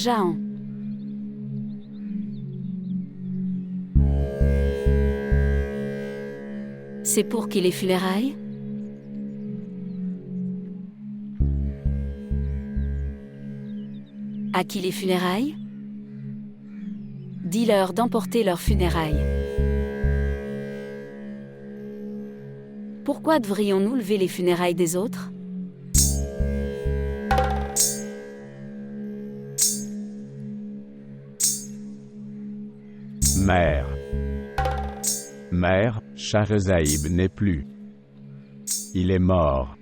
Jahan. C'est pour qui les funérailles? À qui les funérailles? Dis-leur d'emporter leurs funérailles. Pourquoi devrions-nous lever les funérailles des autres? Mère. Mère, Shahrezaïb n'est plus. Il est mort.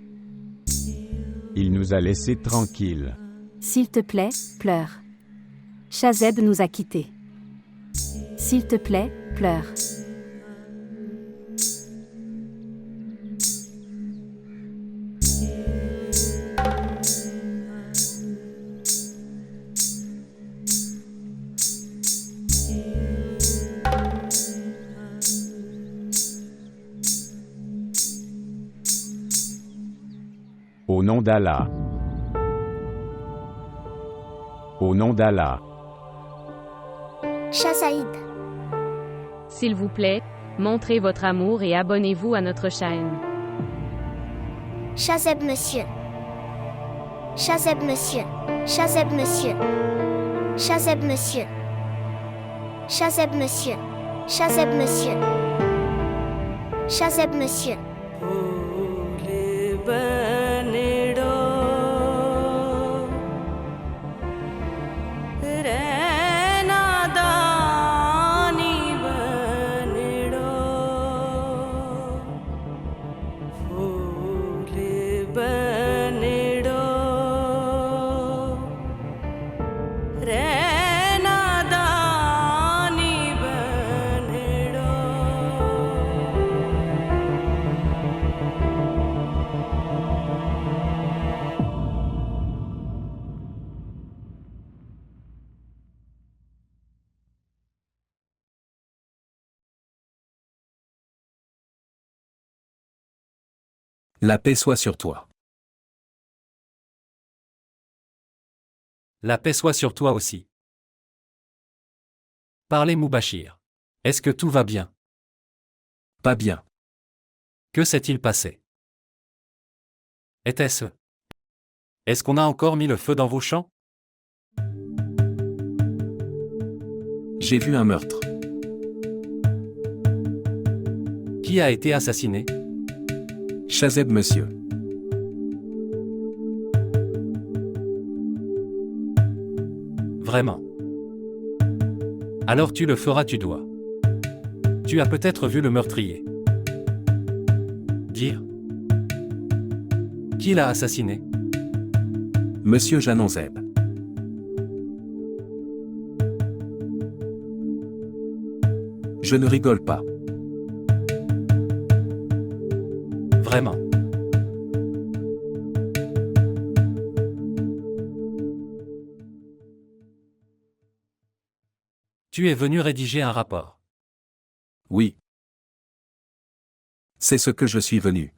Il nous a laissés tranquilles. S'il te plaît, pleure. Shahzeb nous a quittés. S'il te plaît, pleure. Au nom d'Allah. Au nom d'Allah. Shahzaïd. S'il vous plaît, montrez votre amour et abonnez-vous à notre chaîne. Shahzeb monsieur. Shahzeb monsieur. Shahzeb monsieur. Shahzeb monsieur. Shahzeb monsieur. Shahzeb monsieur. Shahzeb monsieur. La paix soit sur toi. La paix soit sur toi aussi. Parlez Moubachir. Est-ce que tout va bien? Pas bien. Que s'est-il passé? Était-ce? Est-ce qu'on a encore mis le feu dans vos champs? J'ai vu un meurtre. Qui a été assassiné? Shahzeb monsieur. Vraiment. Alors tu le feras, tu dois. Tu as peut-être vu le meurtrier. Dire. Qui l'a assassiné? Monsieur Janonzeb. Je ne rigole pas. Vraiment. Tu es venu rédiger un rapport. Oui. C'est ce que je suis venu.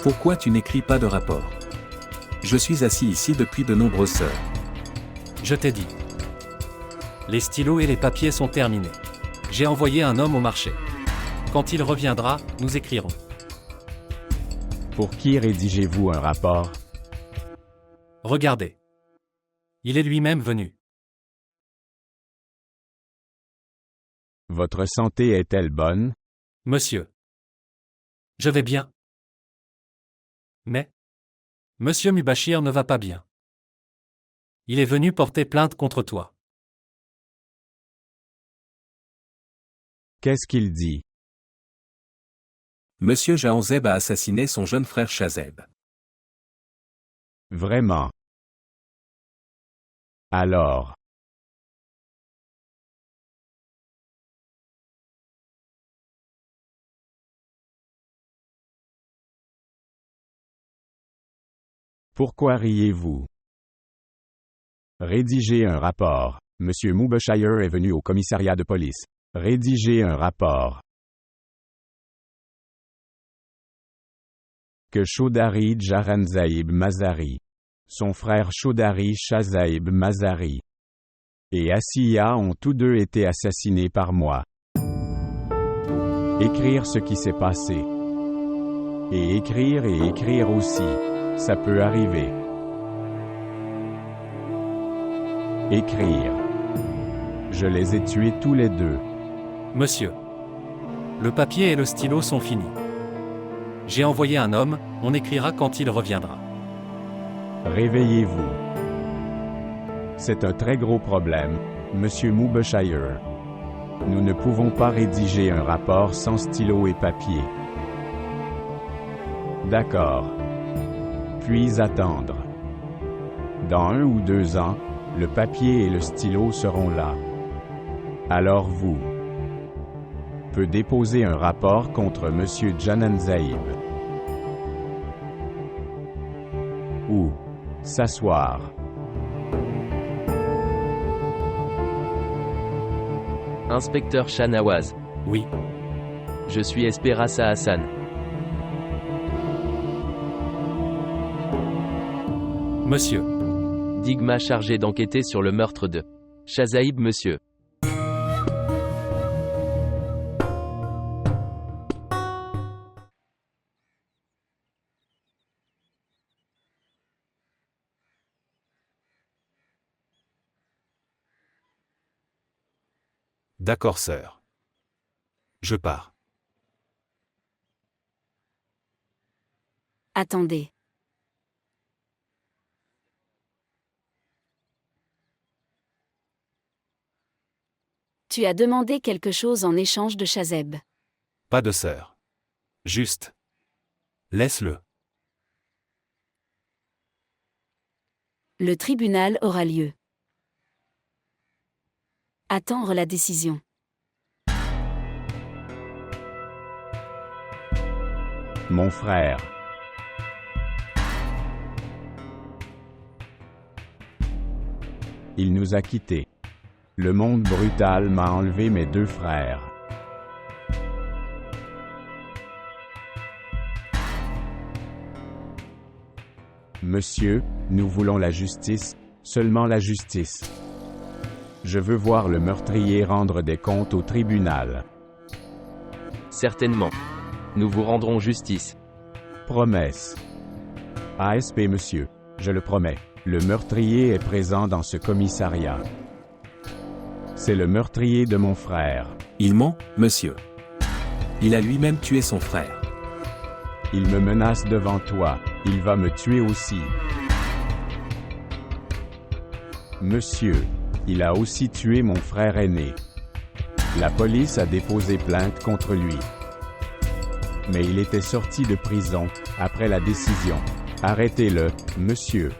Pourquoi tu n'écris pas de rapport? Je suis assis ici depuis de nombreuses heures. Je t'ai dit. Les stylos et les papiers sont terminés. J'ai envoyé un homme au marché. Quand il reviendra, nous écrirons. Pour qui rédigez-vous un rapport? Regardez. Il est lui-même venu. Votre santé est-elle bonne? Monsieur. Je vais bien. Mais Monsieur Mubashir ne va pas bien. Il est venu porter plainte contre toi. Qu'est-ce qu'il dit? Monsieur Jahanzeb a assassiné son jeune frère Shazeb. Vraiment? Alors. Pourquoi riez-vous? Rédigez un rapport. Monsieur Mubashir est venu au commissariat de police. Rédigez un rapport. Que Chaudhary Jahanzeb Mazari, son frère Chaudhary Shazeb Mazari et Asiya ont tous deux été assassinés par moi. Écrire ce qui s'est passé. Et écrire aussi. Ça peut arriver. Écrire. Je les ai tués tous les deux. Monsieur. Le papier et le stylo sont finis. J'ai envoyé un homme, on écrira quand il reviendra. Réveillez-vous. C'est un très gros problème, Monsieur Mubashir. Nous ne pouvons pas rédiger un rapport sans stylo et papier. D'accord. Puis attendre. Dans 1 ou 2 ans, le papier et le stylo seront là. Alors vous peut déposer un rapport contre Monsieur Jahanzeb. Ou s'asseoir. Inspecteur Shahnawaz. Oui. Je suis Esperassa Hassan. Monsieur. Digma chargé d'enquêter sur le meurtre de Shazeb monsieur. D'accord, sœur. Je pars. Attendez. Tu as demandé quelque chose en échange de Shazeb. Pas de sœur. Juste. Laisse-le. Le tribunal aura lieu. Attendre la décision. Mon frère. Il nous a quittés. Le monde brutal m'a enlevé mes 2 frères. Monsieur, nous voulons la justice, seulement la justice. Je veux voir le meurtrier rendre des comptes au tribunal. Certainement. Nous vous rendrons justice. Promesse. ASP monsieur, je le promets, le meurtrier est présent dans ce commissariat. C'est le meurtrier de mon frère. Il ment, monsieur. Il a lui-même tué son frère. Il me menace devant toi, il va me tuer aussi. Monsieur, il a aussi tué mon frère aîné. La police a déposé plainte contre lui. Mais il était sorti de prison, après la décision. Arrêtez-le, monsieur.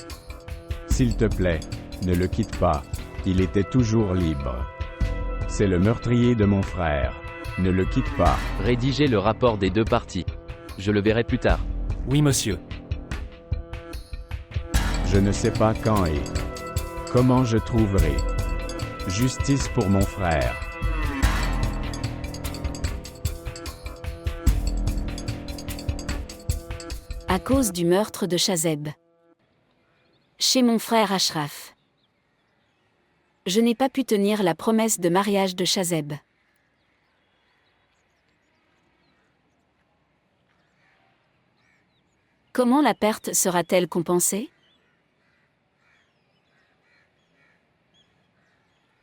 S'il te plaît, ne le quitte pas. Il était toujours libre. C'est le meurtrier de mon frère. Ne le quitte pas. Rédigez le rapport des 2 parties. Je le verrai plus tard. Oui, monsieur. Je ne sais pas quand et comment je trouverai justice pour mon frère. À cause du meurtre de Shazeb. Chez mon frère Ashraf. Je n'ai pas pu tenir la promesse de mariage de Shazeb. Comment la perte sera-t-elle compensée?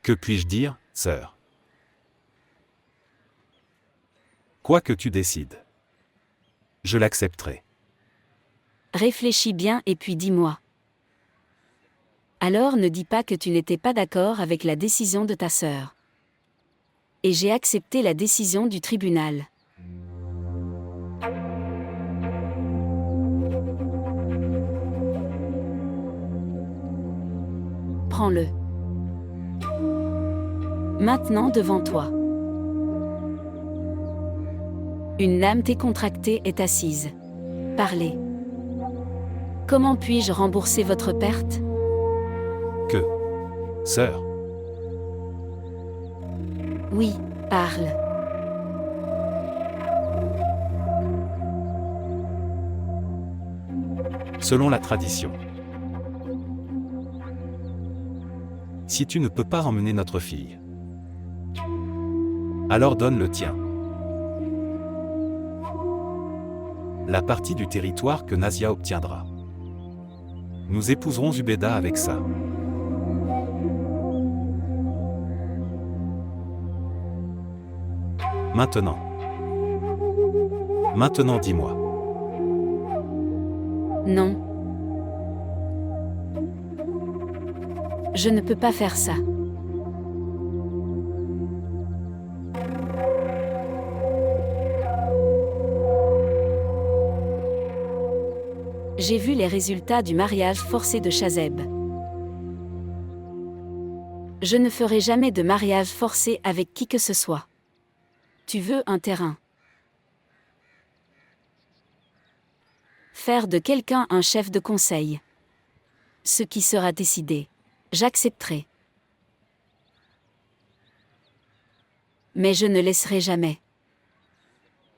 Que puis-je dire, sœur? Quoi que tu décides, je l'accepterai. Réfléchis bien et puis dis-moi. Alors ne dis pas que tu n'étais pas d'accord avec la décision de ta sœur. Et j'ai accepté la décision du tribunal. Prends-le. Maintenant devant toi. Une lame décontractée est assise. Parlez. Comment puis-je rembourser votre perte? Que, sœur, Oui, parle. selon la tradition, si tu ne peux pas emmener notre fille, alors donne le tien. La partie du territoire que Nazia obtiendra. Nous épouserons Zubeda avec ça. Maintenant. Maintenant dis-moi. Non. Je ne peux pas faire ça. J'ai vu les résultats du mariage forcé de Shazeb. Je ne ferai jamais de mariage forcé avec qui que ce soit. Tu veux un terrain. Faire de quelqu'un un chef de conseil. Ce qui sera décidé, j'accepterai. Mais je ne laisserai jamais.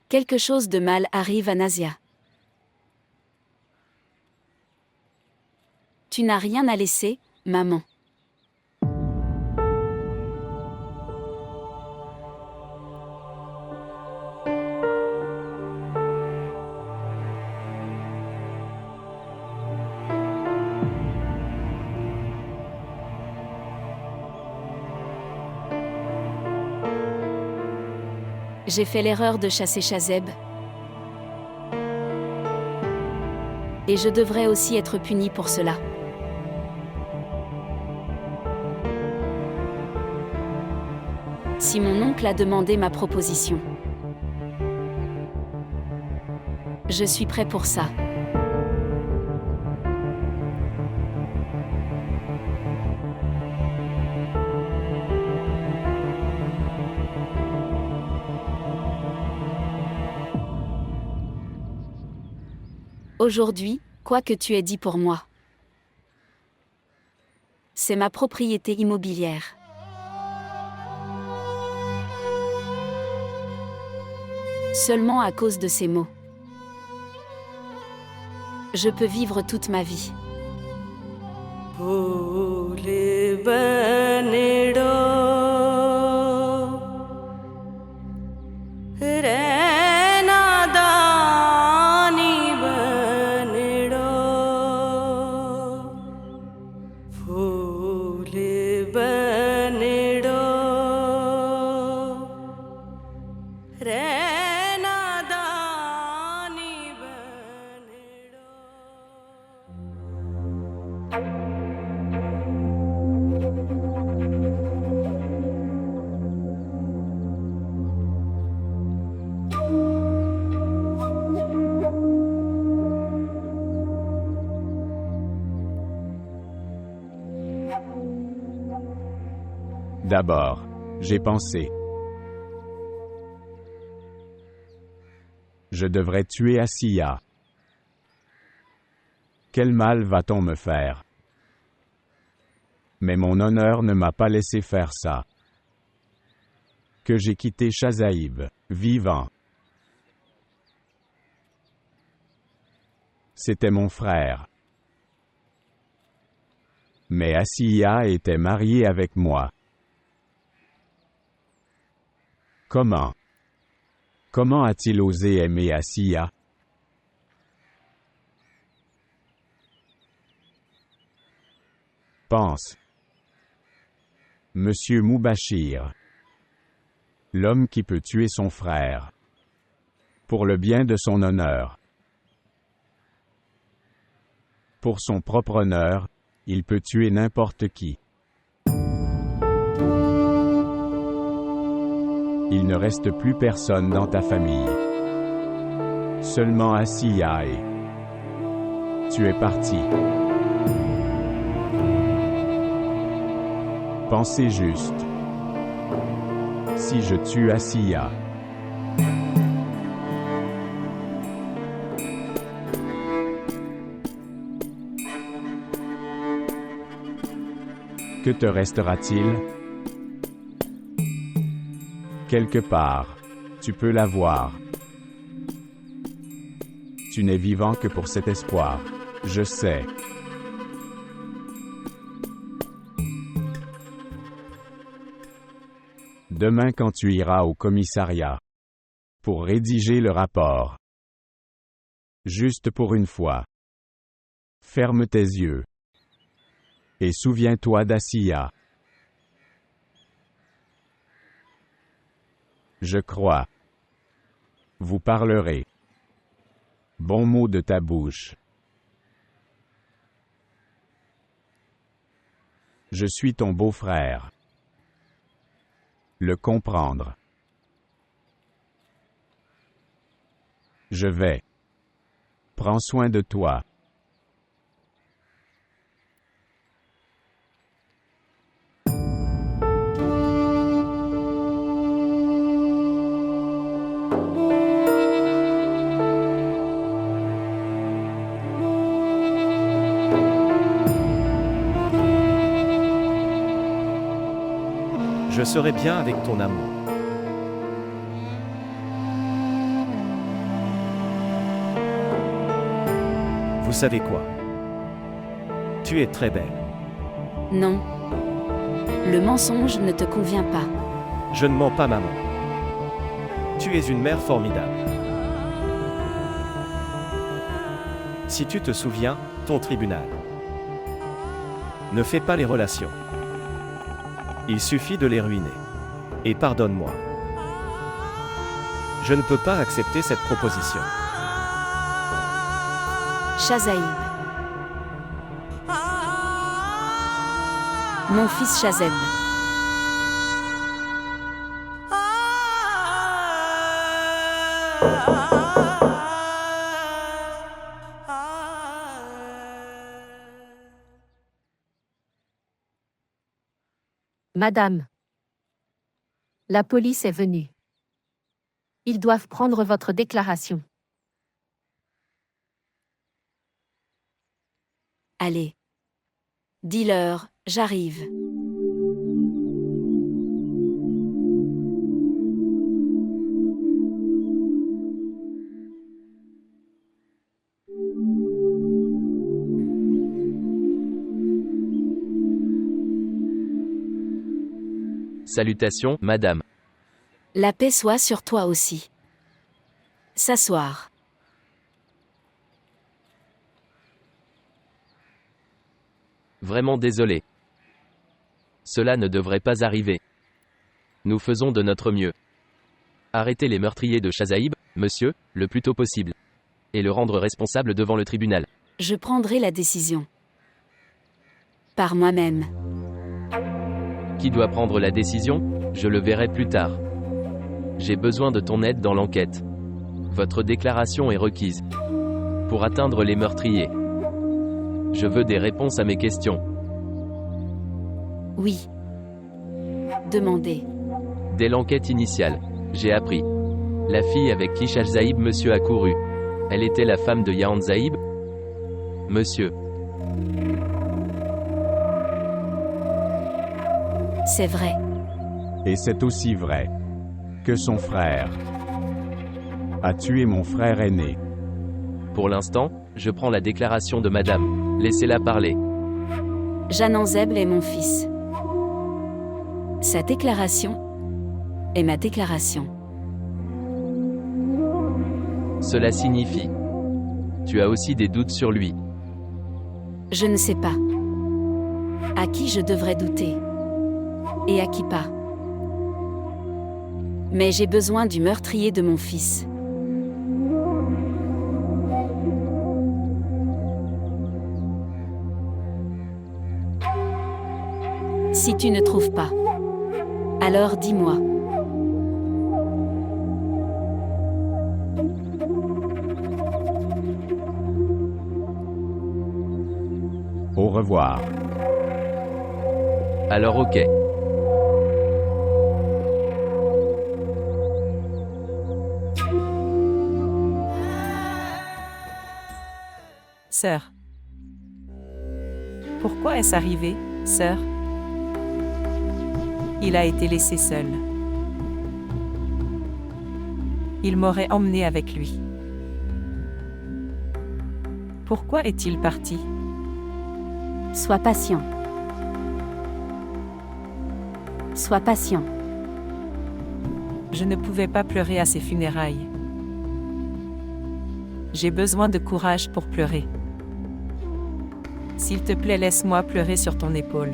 Quelque chose de mal arrive à Nazia. Tu n'as rien à laisser, maman. J'ai fait l'erreur de chasser Shazeb. Et je devrais aussi être puni pour cela. Si mon oncle a demandé ma proposition, je suis prêt pour ça. Aujourd'hui, quoi que tu aies dit pour moi, c'est ma propriété immobilière. Seulement à cause de ces mots, je peux vivre toute ma vie. D'abord, j'ai pensé. Je devrais tuer Asiya. Quel mal va-t-on me faire? Mais mon honneur ne m'a pas laissé faire ça. Que j'ai quitté Shazaïb, vivant. C'était mon frère. Mais Asiya était mariée avec moi. Comment? Comment a-t-il osé aimer Asiya? Pense. Monsieur Mubashir. L'homme qui peut tuer son frère. Pour le bien de son honneur. Pour son propre honneur, il peut tuer n'importe qui. Il ne reste plus personne dans ta famille. Seulement Asiya et... Tu es parti. Pensez juste. Si je tue Asiya, que te restera-t-il? Quelque part, tu peux l'avoir. Tu n'es vivant que pour cet espoir. Je sais. Demain quand tu iras au commissariat pour rédiger le rapport. Juste pour une fois. Ferme tes yeux. Et souviens-toi d'Asiya. Je crois. Vous parlerez. Bon mot de ta bouche. Je suis ton beau-frère. Le comprendre. Je vais. Prends soin de toi. Je serai bien avec ton amour. Vous savez quoi? Tu es très belle. Non. Le mensonge ne te convient pas. Je ne mens pas, maman. Tu es une mère formidable. Si tu te souviens, ton tribunal. Ne fais pas les relations. Il suffit de les ruiner. Et pardonne-moi. Je ne peux pas accepter cette proposition. Shazaib. Mon fils Shazeb. Madame. La police est venue. Ils doivent prendre votre déclaration. Allez. Dis-leur, j'arrive. Salutations, madame. La paix soit sur toi aussi. S'asseoir. Vraiment désolé. Cela ne devrait pas arriver. Nous faisons de notre mieux. Arrêtez les meurtriers de Shazaib, monsieur, le plus tôt possible. Et le rendre responsable devant le tribunal. Je prendrai la décision. Par moi-même. Qui doit prendre la décision? Je le verrai plus tard. J'ai besoin de ton aide dans l'enquête. Votre déclaration est requise. Pour atteindre les meurtriers. Je veux des réponses à mes questions. Oui. Demandez. Dès l'enquête initiale, j'ai appris. La fille avec qui Shazaib monsieur a couru. Elle était la femme de Yahan Zaïb? Monsieur. C'est vrai. Et c'est aussi vrai que son frère a tué mon frère aîné. Pour l'instant, je prends la déclaration de madame. Laissez-la parler. Jananzeb est mon fils. Sa déclaration est ma déclaration. Cela signifie. Tu as aussi des doutes sur lui. Je ne sais pas. À qui je devrais douter et à qui pas. Mais j'ai besoin du meurtrier de mon fils. Si tu ne trouves pas, alors dis-moi. Au revoir. Alors ok. Sœur. Pourquoi est-ce arrivé, sœur? Il a été laissé seul. Il m'aurait emmené avec lui. Pourquoi est-il parti? Sois patient. Sois patient. Je ne pouvais pas pleurer à ses funérailles. J'ai besoin de courage pour pleurer. S'il te plaît, laisse-moi pleurer sur ton épaule.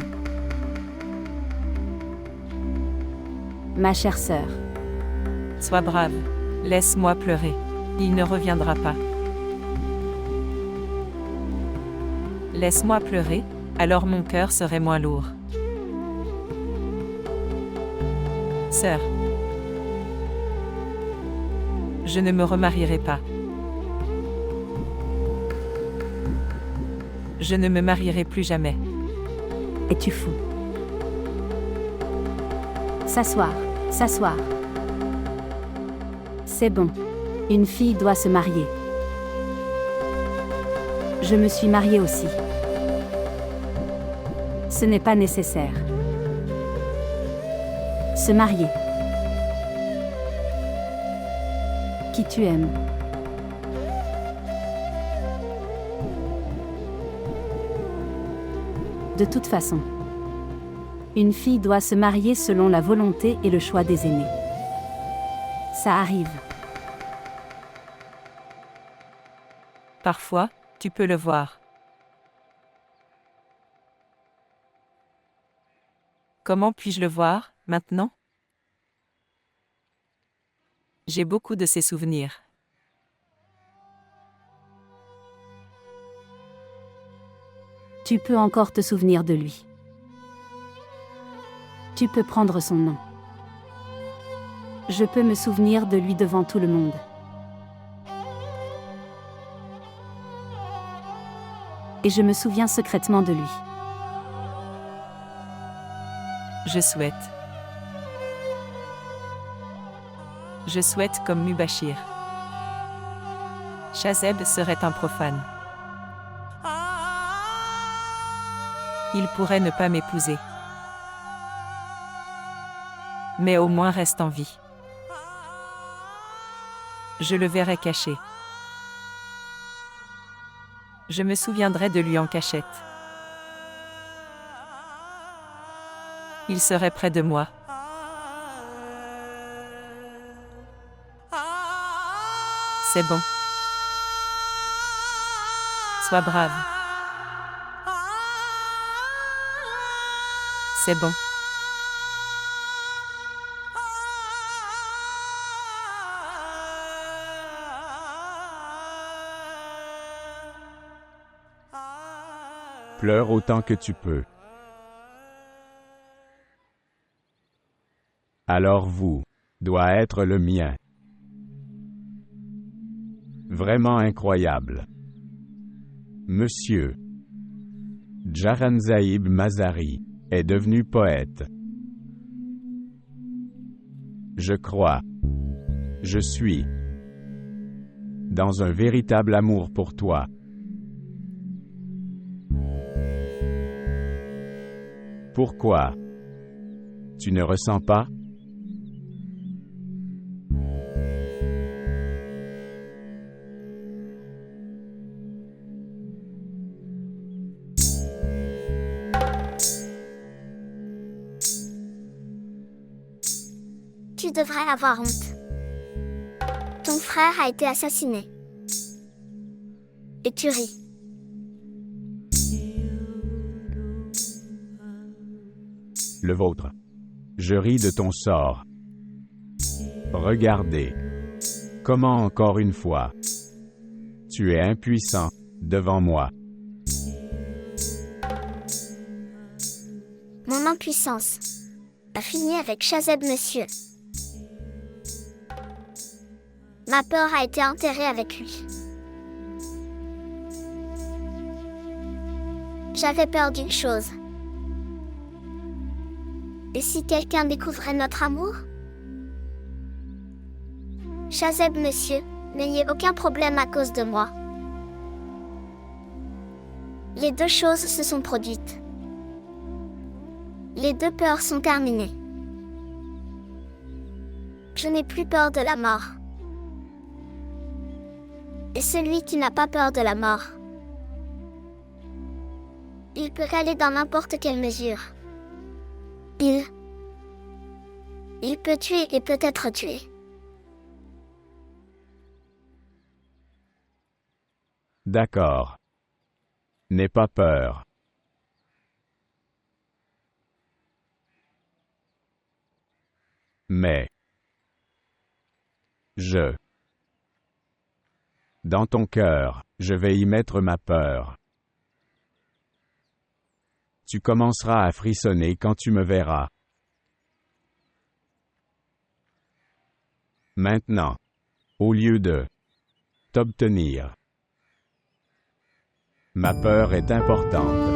Ma chère sœur. Sois brave. Laisse-moi pleurer. Il ne reviendra pas. Laisse-moi pleurer, alors mon cœur serait moins lourd. Sœur. Je ne me remarierai pas. Je ne me marierai plus jamais. Es-tu fou? S'asseoir, s'asseoir. C'est bon. Une fille doit se marier. Je me suis mariée aussi. Ce n'est pas nécessaire. Se marier. Qui tu aimes. De toute façon, une fille doit se marier selon la volonté et le choix des aînés. Ça arrive. Parfois, tu peux le voir. Comment puis-je le voir, maintenant? J'ai beaucoup de ces souvenirs. Tu peux encore te souvenir de lui. Tu peux prendre son nom. Je peux me souvenir de lui devant tout le monde. Et je me souviens secrètement de lui. Je souhaite. Je souhaite comme Mubashir. Shazeb serait un profane. Il pourrait ne pas m'épouser. Mais au moins reste en vie. Je le verrai caché. Je me souviendrai de lui en cachette. Il serait près de moi. C'est bon. Sois brave. C'est bon. Pleure autant que tu peux. Alors vous, doit être le mien. Vraiment incroyable. Monsieur Jaranzaïb Mazari est devenu poète. Je crois. Je suis dans un véritable amour pour toi. Pourquoi? Tu ne ressens pas? Tu devrais avoir honte. Ton frère a été assassiné. Et tu ris. Le vôtre. Je ris de ton sort. Regardez. Comment encore une fois. Tu es impuissant, devant moi. Mon impuissance a fini avec Chazeb, monsieur. Ma peur a été enterrée avec lui. J'avais peur d'une chose. Et si quelqu'un découvrait notre amour? Chazeb, monsieur, n'ayez aucun problème à cause de moi. Les deux choses se sont produites. Les deux peurs sont terminées. Je n'ai plus peur de la mort. Et celui qui n'a pas peur de la mort, il peut aller dans n'importe quelle mesure. Il peut tuer et peut être tué. D'accord. N'aie pas peur. Mais dans ton cœur, je vais y mettre ma peur. Tu commenceras à frissonner quand tu me verras. Maintenant, au lieu de t'obtenir, ma peur est importante.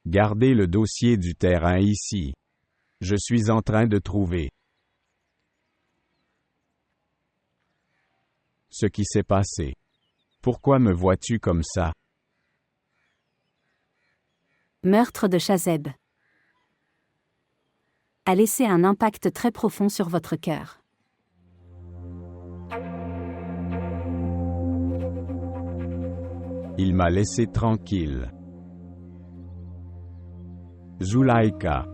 Gardez le dossier du terrain ici. Je suis en train de trouver ce qui s'est passé. Pourquoi me vois-tu comme ça? Meurtre de Chazeb a laissé un impact très profond sur votre cœur. Il m'a laissé tranquille. Zulaïka.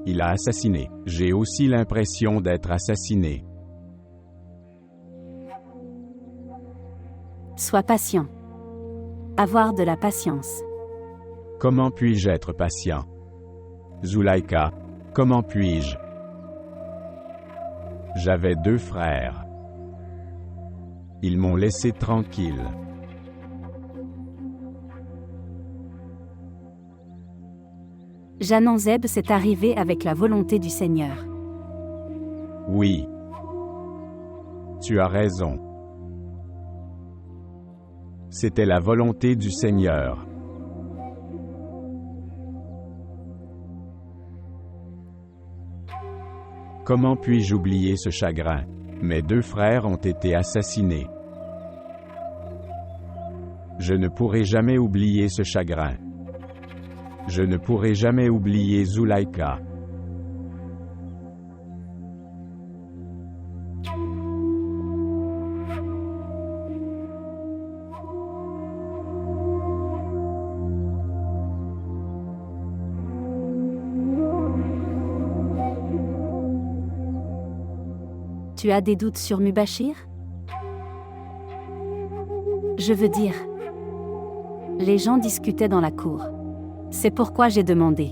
Il a assassiné. J'ai aussi l'impression d'être assassiné. Sois patient. Avoir de la patience. Comment puis-je être patient? Zulaïka, comment puis-je? J'avais 2 frères. Ils m'ont laissé tranquille. Jananzeb s'est arrivé avec la volonté du Seigneur. Oui. Tu as raison. C'était la volonté du Seigneur. Comment puis-je oublier ce chagrin? Mes 2 frères ont été assassinés. Je ne pourrai jamais oublier ce chagrin. Je ne pourrai jamais oublier Zulaïka. Tu as des doutes sur Mubashir? Je veux dire, les gens discutaient dans la cour. C'est pourquoi j'ai demandé.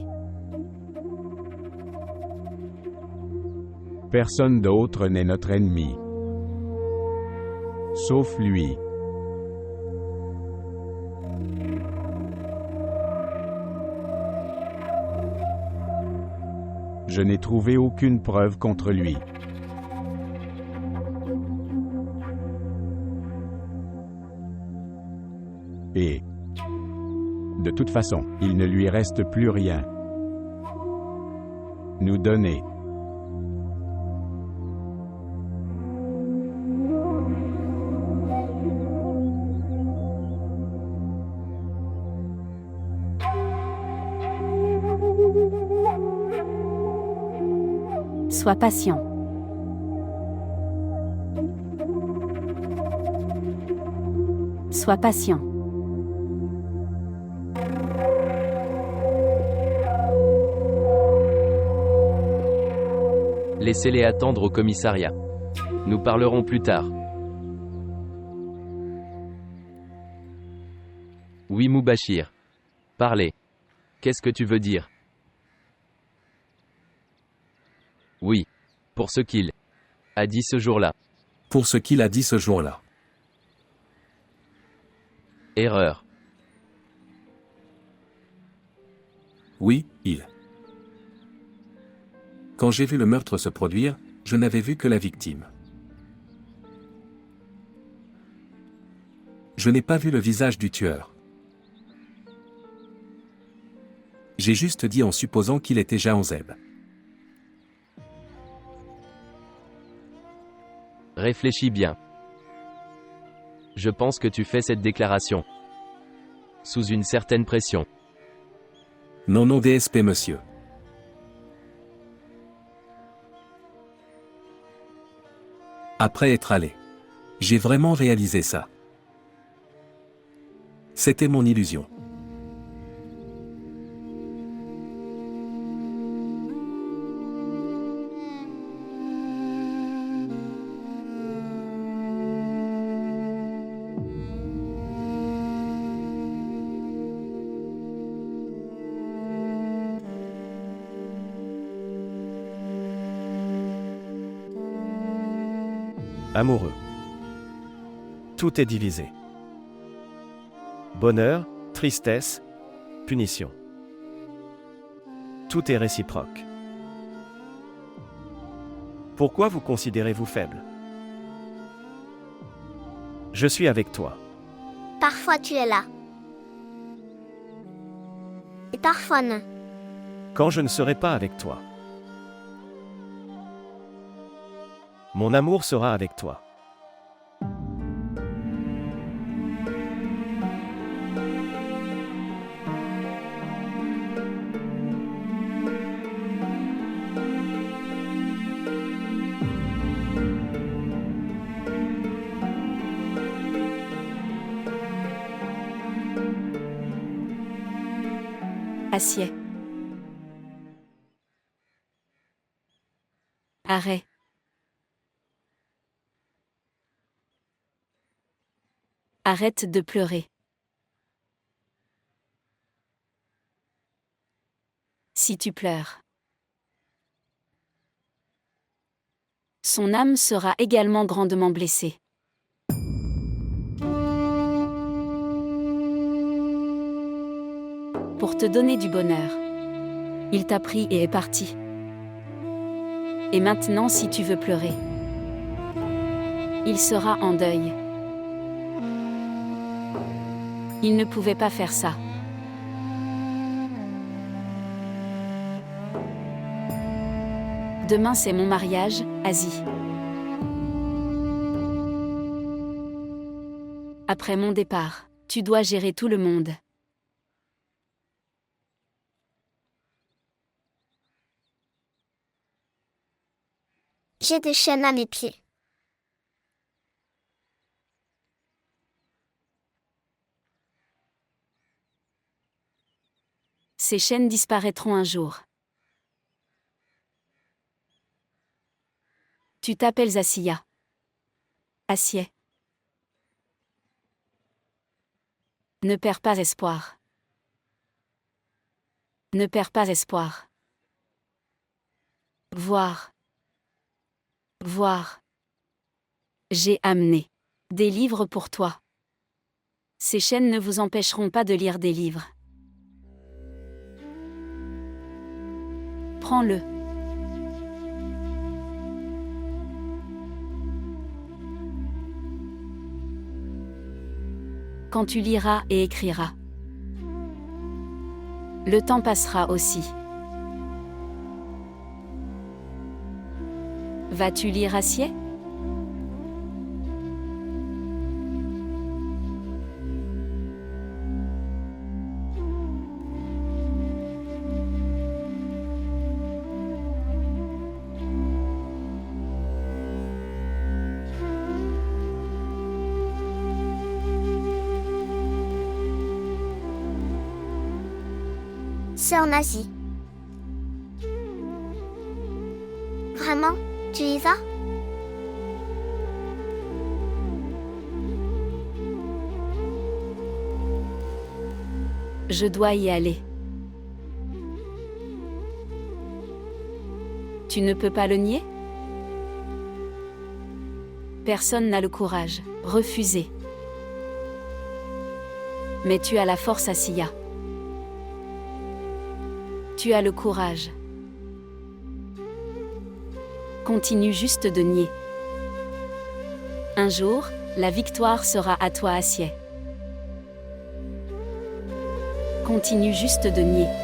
Personne d'autre n'est notre ennemi. Sauf lui. Je n'ai trouvé aucune preuve contre lui. Et, de toute façon, il ne lui reste plus rien. Nous donner. Sois patient. Sois patient. Laissez-les attendre au commissariat. Nous parlerons plus tard. Oui, Moubachir. Parlez. Qu'est-ce que tu veux dire? Oui. Pour ce qu'il a dit ce jour-là. Pour ce qu'il a dit ce jour-là. Erreur. Oui, il. Quand j'ai vu le meurtre se produire, je n'avais vu que la victime. Je n'ai pas vu le visage du tueur. J'ai juste dit en supposant qu'il était Jahanzeb. Réfléchis bien. Je pense que tu fais cette déclaration sous une certaine pression. Non, non, DSP, monsieur. Après être allé. J'ai vraiment réalisé ça. C'était mon illusion. Amoureux. Tout est divisé. Bonheur, tristesse, punition. Tout est réciproque. Pourquoi vous considérez-vous faible? Je suis avec toi. Parfois tu es là. Et parfois non. Quand je ne serai pas avec toi. Mon amour sera avec toi. Acier. Arrêt. Arrête de pleurer. Si tu pleures, son âme sera également grandement blessée. Pour te donner du bonheur, il t'a pris et est parti. Et maintenant, si tu veux pleurer, il sera en deuil. Il ne pouvait pas faire ça. Demain c'est mon mariage, Asie. Après mon départ, tu dois gérer tout le monde. J'ai des chaînes à mes pieds. Ces chaînes disparaîtront un jour. Tu t'appelles Asiya. Acier. Ne perds pas espoir. Ne perds pas espoir. Voir. Voir. J'ai amené des livres pour toi. Ces chaînes ne vous empêcheront pas de lire des livres. Prends-le. Quand tu liras et écriras, le temps passera aussi. Vas-tu lire Acier ? C'est en Asie. Vraiment, tu y vas ? Je dois y aller. Tu ne peux pas le nier ? Personne n'a le courage. Refuser. Mais tu as la force, Asiya. Tu as le courage. Continue juste de nier. Un jour, la victoire sera à toi, Acier. Continue juste de nier.